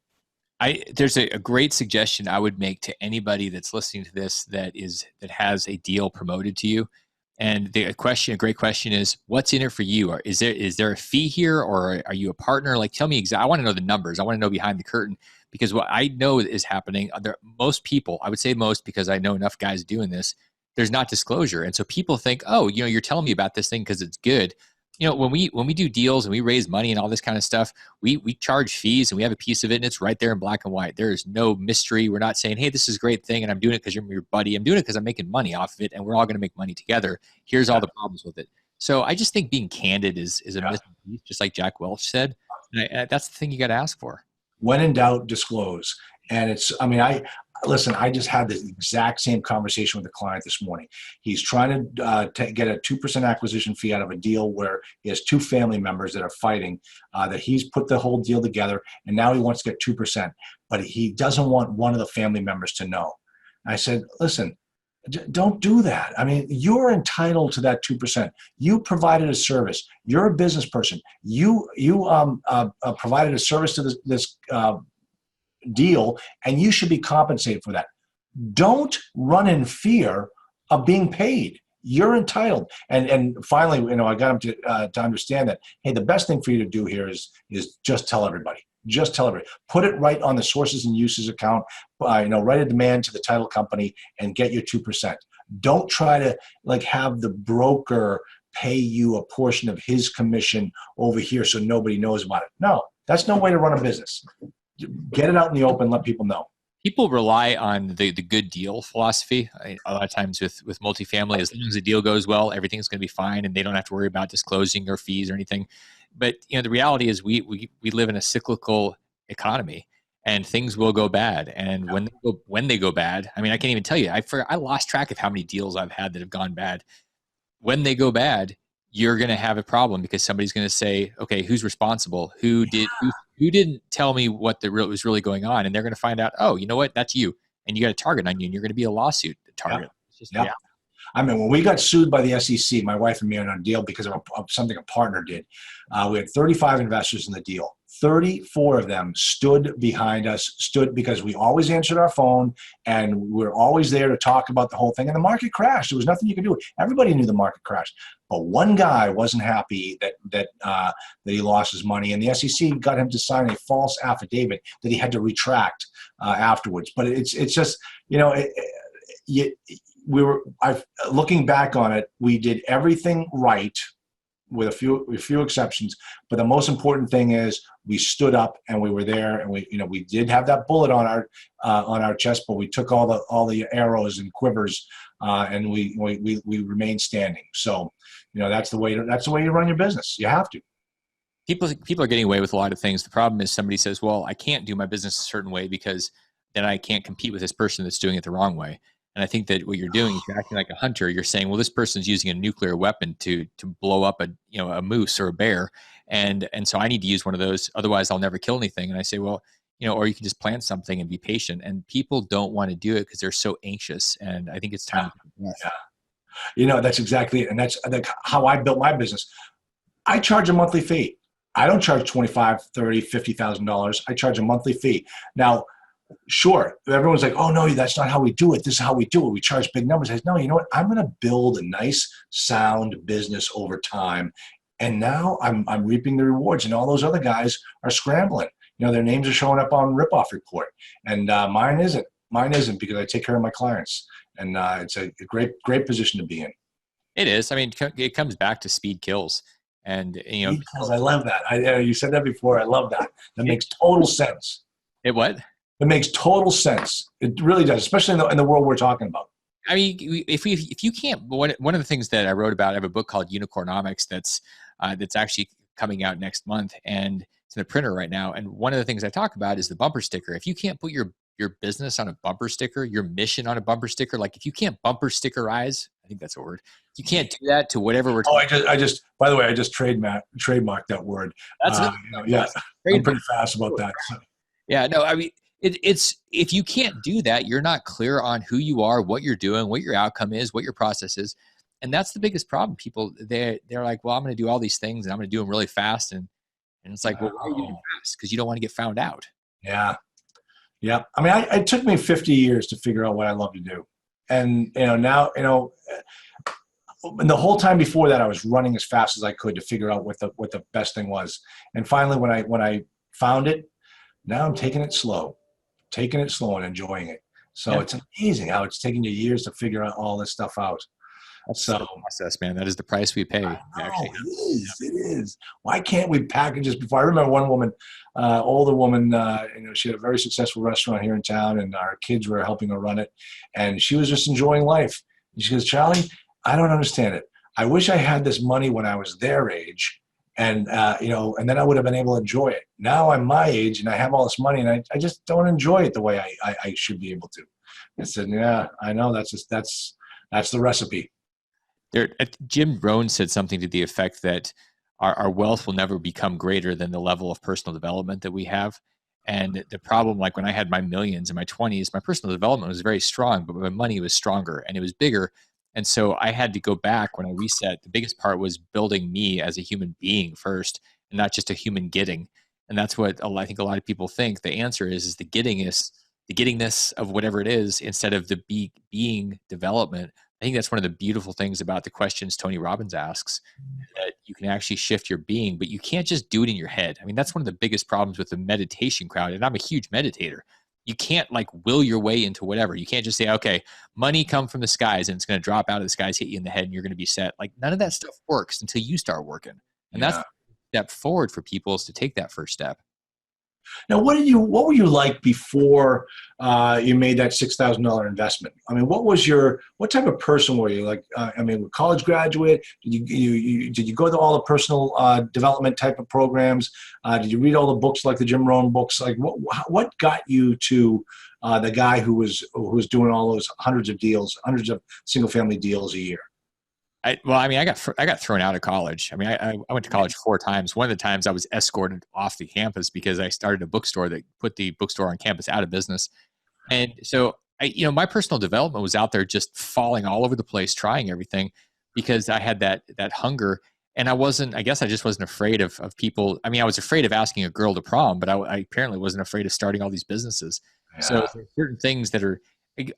There's a great suggestion I would make to anybody that's listening to this that has a deal promoted to you. And a great question is, what's in it for you? Or is there a fee here, or are you a partner? Like, tell me exactly. I want to know the numbers. I want to know behind the curtain, because what I know is happening, most people, I would say most, because I know enough guys doing this, there's not disclosure. And so people think, oh, you're telling me about this thing because it's good. When we do deals and we raise money and all this kind of stuff, we charge fees and we have a piece of it and it's right there in black and white. There is no mystery. We're not saying, hey, this is a great thing and I'm doing it because you're your buddy. I'm doing it because I'm making money off of it and we're all going to make money together. Here's all the problems with it. So I just think being candid is a missing piece, just like Jack Welch said. And that's the thing you got to ask for. When in doubt, disclose. And I just had the exact same conversation with a client this morning. He's trying to get a 2% acquisition fee out of a deal where he has two family members that are fighting, that he's put the whole deal together, and now he wants to get 2%, but he doesn't want one of the family members to know. I said, listen, don't do that. I mean, you're entitled to that 2%. You provided a service. You're a business person. You provided a service to this deal, and you should be compensated for that. Don't run in fear of being paid. You're entitled. And finally, I got him to understand that, hey, the best thing for you to do here is just tell everybody. Just tell everybody. Put it right on the sources and uses account. Write a demand to the title company and get your 2%. Don't try to have the broker pay you a portion of his commission over here so nobody knows about it. No, that's no way to run a business. Get it out in the open. Let people know. People rely on the good deal philosophy. A lot of times with multifamily, as long as the deal goes well, everything's going to be fine, and they don't have to worry about disclosing their fees or anything. But the reality is we live in a cyclical economy, and things will go bad. And when they go bad, I can't even tell you. I lost track of how many deals I've had that have gone bad. When they go bad, you're going to have a problem because somebody's going to say, okay, who's responsible? Who didn't tell me what was really going on? And they're going to find out, oh, you know what? That's you. And you got a target on you, and you're going to be a lawsuit target. Yeah. When we got sued by the SEC, my wife and me on a deal because of something a partner did. We had 35 investors in the deal. 34 of them stood behind us, because we always answered our phone and we're always there to talk about the whole thing. And the market crashed. There was nothing you could do. Everybody knew the market crashed. But one guy wasn't happy that he lost his money, and the SEC got him to sign a false affidavit that he had to retract afterwards. But it's just, looking back on it, we did everything right with a few exceptions. But the most important thing is we stood up and we were there, and we did have that bullet on our chest, but we took all the arrows and quivers, and we remained standing. So, that's the way you run your business. You have to. People are getting away with a lot of things. The problem is somebody says, well, I can't do my business a certain way because then I can't compete with this person that's doing it the wrong way. And I think that what you're doing is you're acting like a hunter. You're saying, well, this person's using a nuclear weapon to blow up a moose or a bear. And so I need to use one of those. Otherwise I'll never kill anything. And I say, well, or you can just plant something and be patient. And people don't want to do it because they're so anxious. And I think it's time. Yeah. That's exactly it. And that's how I built my business. I charge a monthly fee. I don't charge $25,000, $30,000, $50,000. I charge a monthly fee. Now, sure, everyone's like, oh, no, that's not how we do it. This is how we do it. We charge big numbers. I said, no, you know what? I'm going to build a nice, sound business over time. And now I'm reaping the rewards. And all those other guys are scrambling. Their names are showing up on Ripoff Report. And mine isn't. Mine isn't, because I take care of my clients. And it's a great position to be in. It is. It comes back to speed kills. And, because I love that. You said that before. I love that. That makes total sense. It what? It makes total sense. It really does, especially in the world we're talking about. If you can't, one of the things that I wrote about, I have a book called Unicornomics that's actually coming out next month, and it's in the printer right now. And one of the things I talk about is the bumper sticker. If you can't put your business on a bumper sticker, your mission on a bumper sticker, like if you can't bumper stickerize, I think that's a word. You can't do that to whatever we're talking. By the way, I just trademarked that word. That's yeah. I'm pretty fast about that. So. Yeah, no, it's if you can't do that, you're not clear on who you are, what you're doing, what your outcome is, what your process is. And that's the biggest problem. People, they're like, well, I'm going to do all these things and I'm going to do them really fast. And it's like, well, why are you doing fast? Because you don't want to get found out. Yeah. Yeah. It took me 50 years to figure out what I love to do. And, now, and the whole time before that, I was running as fast as I could to figure out what the best thing was. And finally, when I found it, now I'm taking it slow and enjoying it. So It's amazing how it's taken you years to figure out all this stuff out. That's the process, man. That is the price we pay. Actually, it is. Why can't we package this before? I remember one woman, older woman, she had a very successful restaurant here in town, and our kids were helping her run it. And she was just enjoying life. And she goes, Charlie, I don't understand it. I wish I had this money when I was their age. And, and then I would have been able to enjoy it. Now I'm my age and I have all this money, and I just don't enjoy it the way I should be able to. I said, yeah, I know. That's the recipe. Jim Rohn said something to the effect that our wealth will never become greater than the level of personal development that we have. And the problem, like when I had my millions in my 20s, my personal development was very strong, but my money was stronger and it was bigger. And so I had to go back when I reset. The biggest part was building me as a human being first, and not just a human getting. And that's what I think a lot of people think the answer is the gettingness of whatever it is instead of the being development. I think that's one of the beautiful things about the questions Tony Robbins asks, that you can actually shift your being, but you can't just do it in your head. I mean, that's one of the biggest problems with the meditation crowd. And I'm a huge meditator. You can't like will your way into whatever. You can't just say, okay, money come from the skies and it's going to drop out of the skies, hit you in the head, and you're going to be set. Like none of that stuff works until you start working. And that's the step forward for people, is to take that first step. Now, what were you like before you made that $6,000 investment? I mean, what type of person were you? Like, I mean, college graduate? Did you go to all the personal development type of programs? Did you read all the books like the Jim Rohn books? Like, what got you to the guy who was doing all those hundreds of single family deals a year? I got thrown out of college. I mean, I went to college 4 times. One of the times I was escorted off the campus because I started a bookstore that put the bookstore on campus out of business. And so my personal development was out there just falling all over the place, trying everything because I had that hunger. And I guess I just wasn't afraid of people. I mean, I was afraid of asking a girl to prom, but I apparently wasn't afraid of starting all these businesses. Yeah. So there are certain things that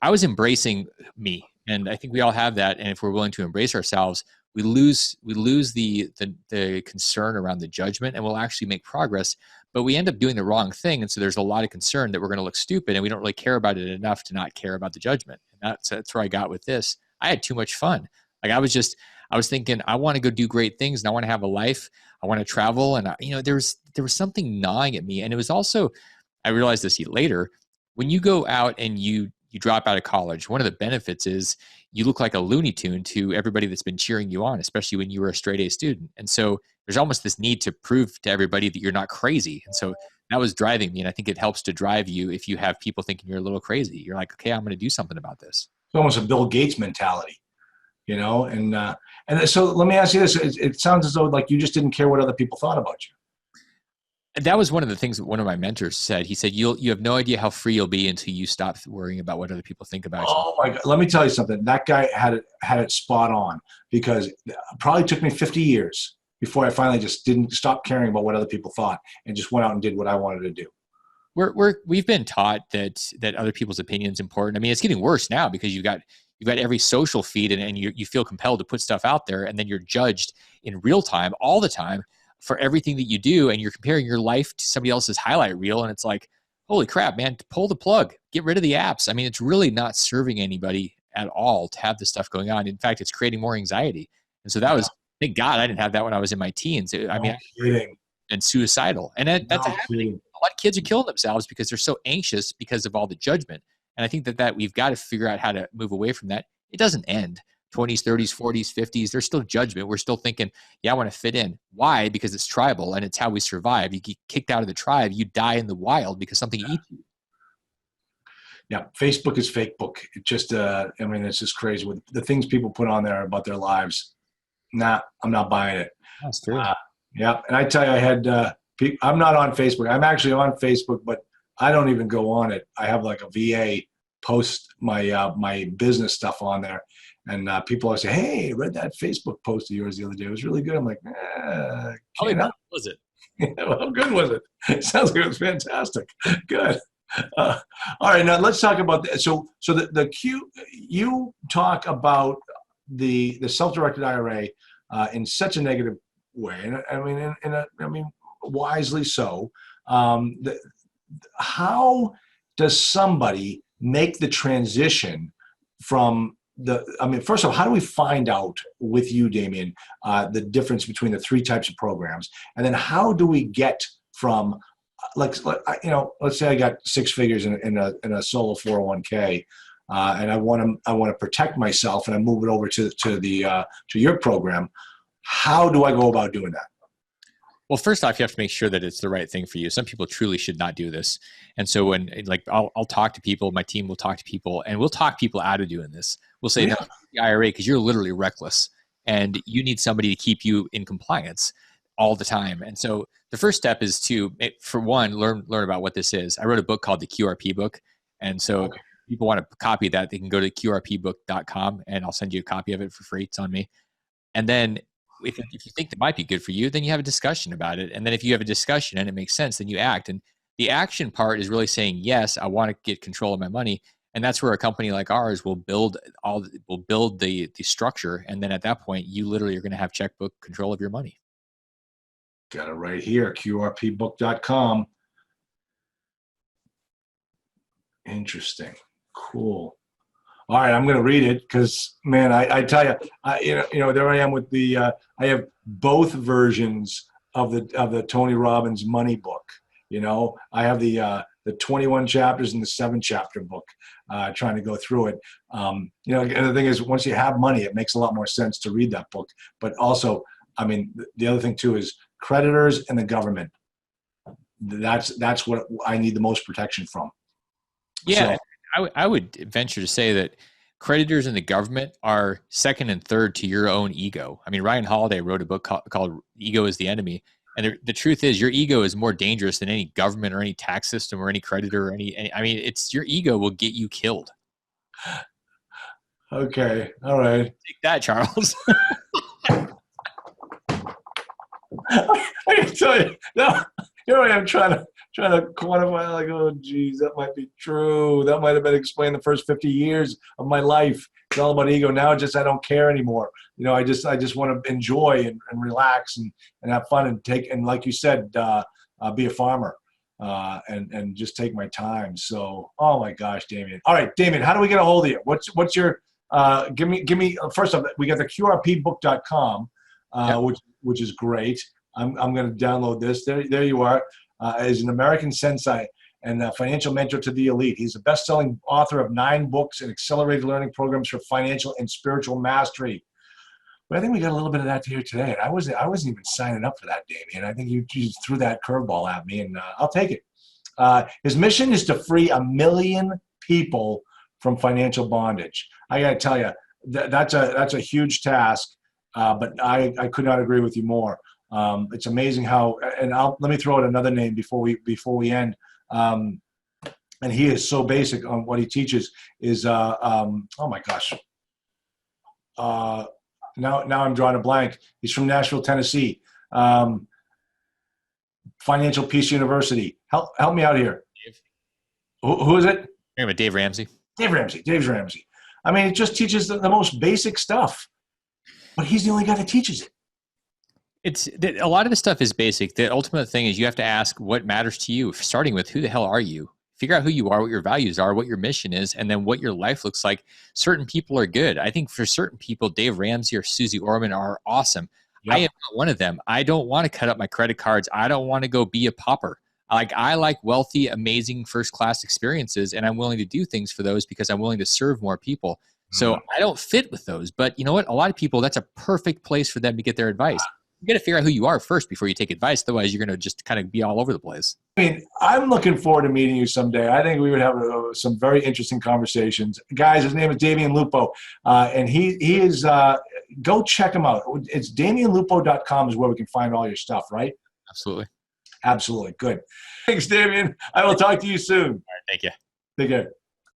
I was embracing me. And I think we all have that. And if we're willing to embrace ourselves, we lose the concern around the judgment, and we'll actually make progress. But we end up doing the wrong thing. And so there's a lot of concern that we're going to look stupid, and we don't really care about it enough to not care about the judgment. And that's where I got with this. I had too much fun. Like I was thinking, I want to go do great things, and I want to have a life. I want to travel. And there was something gnawing at me. And it was also, I realized this later, when you go out and you drop out of college, one of the benefits is you look like a Looney Tune to everybody that's been cheering you on, especially when you were a straight A student. And so there's almost this need to prove to everybody that you're not crazy. And so that was driving me. And I think it helps to drive you if you have people thinking you're a little crazy. You're like, okay, I'm going to do something about this. It's almost a Bill Gates mentality, and so let me ask you this. It sounds as though like you just didn't care what other people thought about you. And that was one of the things that one of my mentors said. He said, you have no idea how free you'll be until you stop worrying about what other people think about you. Oh my God. Let me tell you something. That guy had it spot on, because it probably took me 50 years before I finally just didn't stop caring about what other people thought and just went out and did what I wanted to do. We've been taught that other people's opinion is important. I mean, it's getting worse now because you've got every social feed and you feel compelled to put stuff out there, and then you're judged in real time all the time for everything that you do, and you're comparing your life to somebody else's highlight reel. And it's like, holy crap, man, pull the plug, get rid of the apps. I mean, it's really not serving anybody at all to have this stuff going on. In fact, it's creating more anxiety. And so that was, thank God I didn't have that when I was in my teens. And suicidal. And that's happening. A lot of kids are killing themselves because they're so anxious because of all the judgment. And I think that we've got to figure out how to move away from that. It doesn't end. 20s, 30s, 40s, 50s, there's still judgment. We're still thinking, yeah, I want to fit in. Why? Because it's tribal and it's how we survive. You get kicked out of the tribe, you die in the wild because something eats you. Yeah, Facebook is fake book. It just, it's just crazy with the things people put on there about their lives. Nah, I'm not buying it. That's true. Yeah, and I tell you, I had, I'm not on Facebook. I'm actually on Facebook, but I don't even go on it. I have like a VA post my business stuff on there. And people always say, hey, I read that Facebook post of yours the other day. It was really good. I'm like, how good was it? How good was it? It sounds like it was fantastic. Good. All right, now let's talk about that. So you talk about the self-directed IRA in such a negative way, and I mean, wisely so. How does somebody make the transition from first of all, how do we find out with you, Damion, the difference between the 3 types of programs? And then how do we get from, let's say I got 6 figures in a solo 401k, and I want to protect myself, and I move it over to your program. How do I go about doing that? Well, first off, you have to make sure that it's the right thing for you. Some people truly should not do this. And so when I'll talk to people, my team will talk to people, and we'll talk people out of doing this. We'll say, no, the IRA, because you're literally reckless and you need somebody to keep you in compliance all the time. And so the first step is to, for one, learn about what this is. I wrote a book called the QRP book. And so if people want to copy that, they can go to qrpbook.com and I'll send you a copy of it for free. It's on me. And then if you think that might be good for you, then you have a discussion about it. And then if you have a discussion and it makes sense, then you act. And the action part is really saying, yes, I want to get control of my money. And that's where a company like ours will build the structure. And then at that point, you literally are going to have checkbook control of your money. Got it right here, qrpbook.com. Interesting. Cool. All right, I'm going to read it because, man, I tell you, there I am with the. I have both versions of the Tony Robbins money book. I have the 21 chapters and the 7-chapter book. Trying to go through it. And the thing is, once you have money, it makes a lot more sense to read that book. But also, I mean, the other thing too is creditors and the government. That's what I need the most protection from. Yeah, so, I would venture to say that creditors and the government are second and third to your own ego. I mean, Ryan Holiday wrote a book called Ego is the Enemy. And the truth is, your ego is more dangerous than any government or any tax system or any creditor or any. I mean, it's your ego will get you killed. Okay. All right. Take that, Charles. I can tell you now. Here I am trying to quantify. Like, oh, geez, that might be true. That might have been explained the first 50 years of my life. It's all about ego. Now, I don't care anymore. I just want to enjoy and relax and have fun and like you said, be a farmer and just take my time. So, oh my gosh, Damion. All right, Damion, how do we get a hold of you? What's your give me first off, we got the qrpbook.com, which is great. I'm going to download this. There you are. As an American sensei and a financial mentor to the elite. He's a best-selling author of 9 books and accelerated learning programs for financial and spiritual mastery. But I think we got a little bit of that here today. And I wasn't even signing up for that, Damion. I think you threw that curveball at me, and I'll take it. His mission is to free 1 million people from financial bondage. I got to tell you, that's a huge task, but I could not agree with you more. It's amazing how, and let me throw out another name before we end. And he is so basic on what he teaches is, oh my gosh. Now I'm drawing a blank. He's from Nashville, Tennessee. Financial Peace University. Help me out here. Who is it? You're about Dave Ramsey. Dave Ramsey. I mean, it just teaches the most basic stuff, but he's the only guy that teaches it. A lot of the stuff is basic. The ultimate thing is you have to ask what matters to you, starting with who the hell are you? Figure out who you are, what your values are, what your mission is, and then what your life looks like. Certain people are good. I think for certain people, Dave Ramsey or Susie Orman are awesome. Yep. I am not one of them. I don't want to cut up my credit cards. I don't want to go be a pauper. I like wealthy, amazing, first-class experiences, and I'm willing to do things for those because I'm willing to serve more people. So I don't fit with those. But you know what? A lot of people, that's a perfect place for them to get their advice. You got to figure out who you are first before you take advice. Otherwise, you're going to just kind of be all over the place. I mean, I'm looking forward to meeting you someday. I think we would have some very interesting conversations. Guys, his name is Damion Lupo, and he is, go check him out. It's DamionLupo.com is where we can find all your stuff, right? Absolutely. Absolutely. Good. Thanks, Damion. I will talk to you soon. All right. Thank you. Take care.